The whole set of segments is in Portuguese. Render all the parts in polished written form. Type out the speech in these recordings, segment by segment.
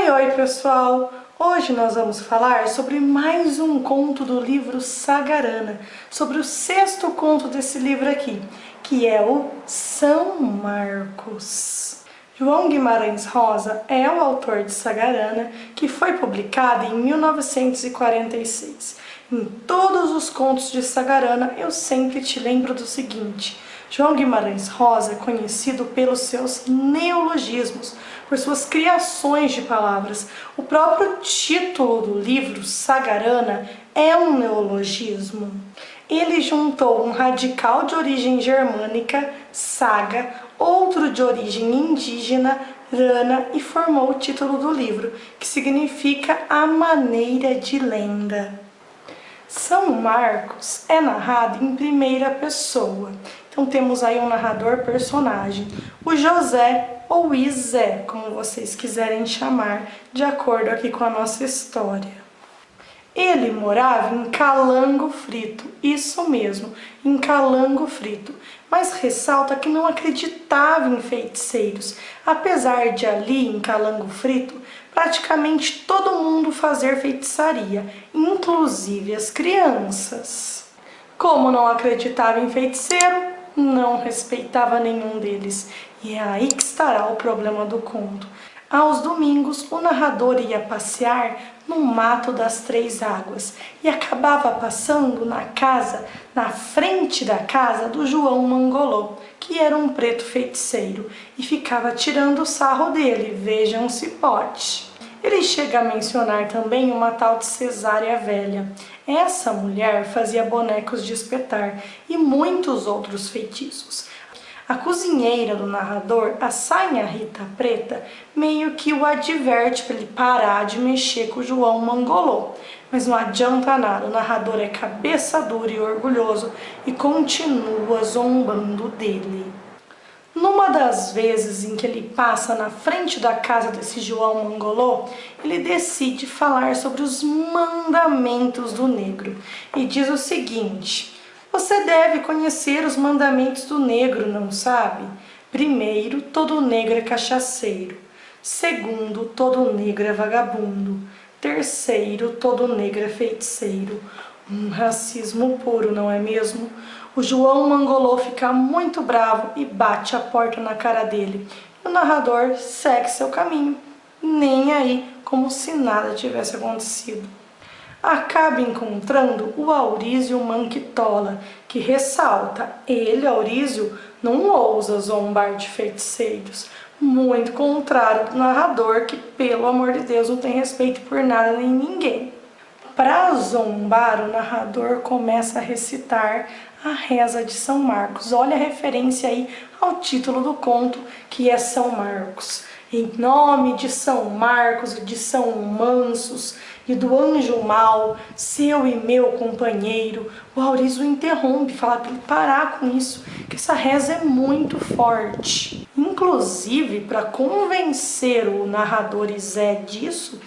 Oi, pessoal! Hoje nós vamos falar sobre mais um conto do livro Sagarana, sobre o sexto conto desse livro aqui, que é o São Marcos. João Guimarães Rosa é o autor de Sagarana, que foi publicado em 1946. Em todos os contos de Sagarana, eu sempre te lembro do seguinte: João Guimarães Rosa é conhecido pelos seus neologismos, por suas criações de palavras. O próprio título do livro, Sagarana, é um neologismo. Ele juntou um radical de origem germânica, saga, outro de origem indígena, rana, e formou o título do livro, que significa a maneira de lenda. São Marcos é narrado em primeira pessoa. Então temos aí um narrador personagem, o José ou Isé, como vocês quiserem chamar, de acordo aqui com a nossa história. Ele morava em Calango Frito, isso mesmo, em Calango Frito, mas ressalta que não acreditava em feiticeiros, apesar de ali em Calango Frito praticamente todo mundo fazer feitiçaria, inclusive as crianças. Como não acreditava em feiticeiro, não respeitava nenhum deles, e é aí que estará o problema do conto. Aos domingos, o narrador ia passear no Mato das Três Águas e acabava passando na frente da casa do João Mangolô, que era um preto feiticeiro, e ficava tirando o sarro dele, vejam o cipote. Ele chega a mencionar também uma tal de Cesária Velha. Essa mulher fazia bonecos de espetar e muitos outros feitiços. A cozinheira do narrador, a Sainha Rita Preta, meio que o adverte para ele parar de mexer com o João Mangolô. Mas não adianta nada, o narrador é cabeça dura e orgulhoso e continua zombando dele. Numa das vezes em que ele passa na frente da casa desse João Mangolô, ele decide falar sobre os mandamentos do negro e diz o seguinte: você deve conhecer os mandamentos do negro, não sabe? Primeiro, todo negro é cachaceiro. Segundo, todo negro é vagabundo. Terceiro, todo negro é feiticeiro. Um racismo puro, não é mesmo? O João Mangolô fica muito bravo e bate a porta na cara dele. O narrador segue seu caminho, nem aí, como se nada tivesse acontecido. Acaba encontrando o Aurísio Manquitola, que ressalta: ele, Aurísio, não ousa zombar de feiticeiros, muito contrário do narrador, que, pelo amor de Deus, não tem respeito por nada nem ninguém. Para zombar, o narrador começa a recitar a reza de São Marcos. Olha a referência aí ao título do conto, que é São Marcos. Em nome de São Marcos e de São Mansos e do anjo mau, seu e meu companheiro, o Aurísio interrompe, fala para ele parar com isso, que essa reza é muito forte. Inclusive, para convencer o narrador Isé disso,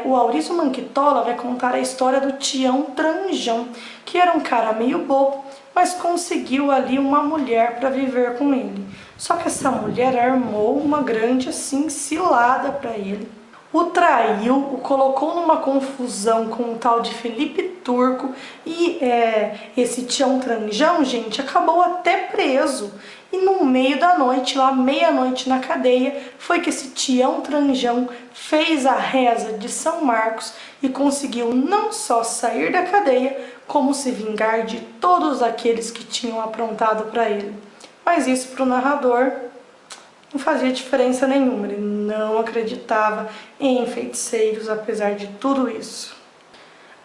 o Aurísio Manquitola vai contar a história do Tião Tranjão, que era um cara meio bobo, mas conseguiu ali uma mulher para viver com ele. Só que essa mulher armou uma grande assim cilada para ele. O traiu, o colocou numa confusão com um tal de Felipe Turco e esse Tião Tranjão, gente, acabou até preso. E no meio da noite, lá meia-noite na cadeia, foi que esse Tião Tranjão fez a reza de São Marcos e conseguiu não só sair da cadeia, como se vingar de todos aqueles que tinham aprontado para ele. Mas isso para o narrador não fazia diferença nenhuma, ele não acreditava em feiticeiros, apesar de tudo isso.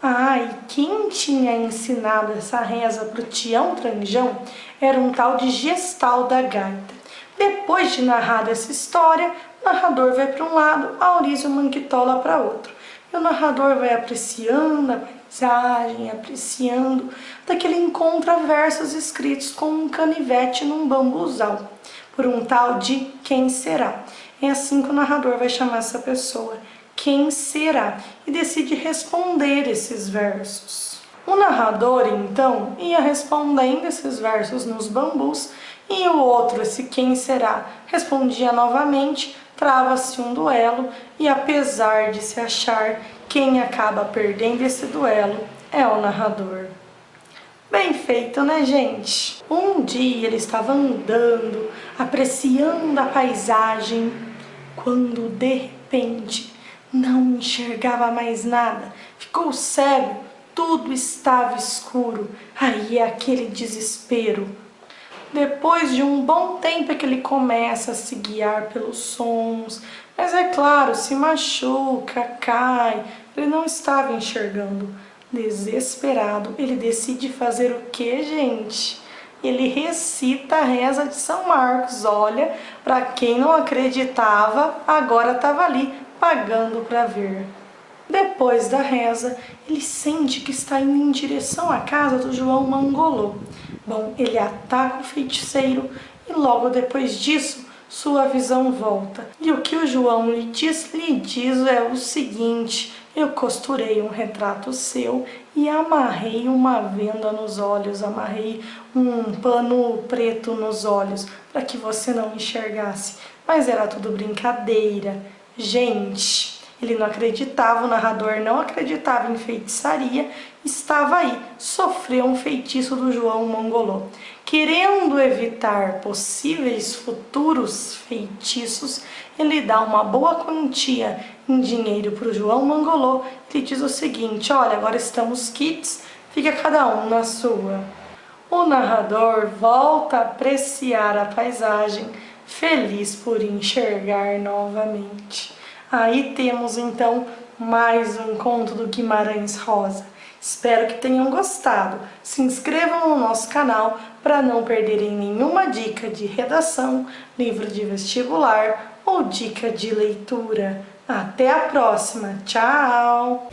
E quem tinha ensinado essa reza para o Tião Tranjão era um tal de Gestal da Gaita. Depois de narrar essa história, o narrador vai para um lado, Aurísio Manquitola para outro. E o narrador vai apreciando a paisagem, apreciando, até que ele encontra versos escritos com um canivete num bambuzal, por um tal de Quem Será. É assim que o narrador vai chamar essa pessoa, Quem Será, e decide responder esses versos. O narrador, então, ia respondendo esses versos nos bambus, e o outro, esse Quem Será, respondia novamente trava-se um duelo e, apesar de se achar, quem acaba perdendo esse duelo é o narrador. Bem feito, né, gente? Um dia ele estava andando, apreciando a paisagem, quando de repente não enxergava mais nada, ficou cego, tudo estava escuro. Aí é aquele desespero. Depois de um bom tempo é que ele começa a se guiar pelos sons, mas é claro, se machuca, cai, ele não estava enxergando. Desesperado, ele decide fazer o que, gente? Ele recita a reza de São Marcos. Olha, para quem não acreditava, agora estava ali pagando para ver. Depois da reza, ele sente que está indo em direção à casa do João Mangolô. Bom, ele ataca o feiticeiro e logo depois disso, sua visão volta. E o que o João lhe diz é o seguinte: eu costurei um retrato seu e amarrei uma venda nos olhos, amarrei um pano preto nos olhos para que você não enxergasse. Mas era tudo brincadeira. Gente, ele não acreditava, o narrador não acreditava em feitiçaria, estava aí, sofreu um feitiço do João Mangolô. Querendo evitar possíveis futuros feitiços, ele dá uma boa quantia em dinheiro para o João Mangolô e diz o seguinte: olha, agora estamos quites, fica cada um na sua. O narrador volta a apreciar a paisagem, feliz por enxergar novamente. Aí temos então mais um conto do Guimarães Rosa. Espero que tenham gostado. Se inscrevam no nosso canal para não perderem nenhuma dica de redação, livro de vestibular ou dica de leitura. Até a próxima. Tchau!